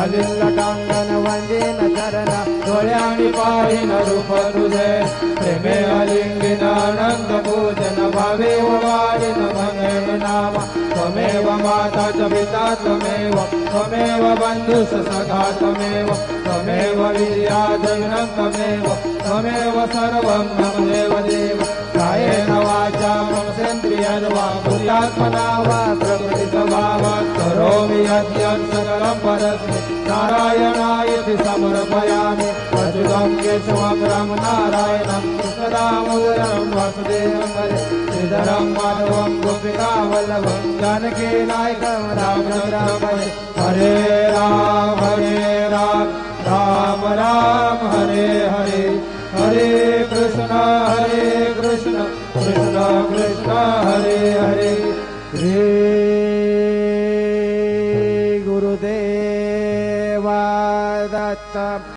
कालिल्लकांगन वंदीन चरण डोळ्यानी पाहिन रूप तुझे प्रेमे अलिंगिन अनंत पूजन भावे वाडिन मंगल नाम त्वमेव माता च पिता त्वमेव बंधुस सखा त्वमेव विद्या जगनं त्वमेव सर्वं मम देव कायेन वाचा मनसेन्द्रियेण वा बुद्ध्यात्मना वा प्रकृतिस्वभावात् करोमि यद्यत् सकलं परस्मै नारायणायति समर्पयामि अच्युतं केशवं नारायणं कृष्णदामोदरं वासुदेवं हरे श्रीधरं माधवं गोपिकावल्लभं जानकीनायकं रामचन्द्रं हरे राम राम राम हरे हरे हरे कृष्ण कृष्ण कृष्ण हरे हरे श्री गुरुदेवा दत्त।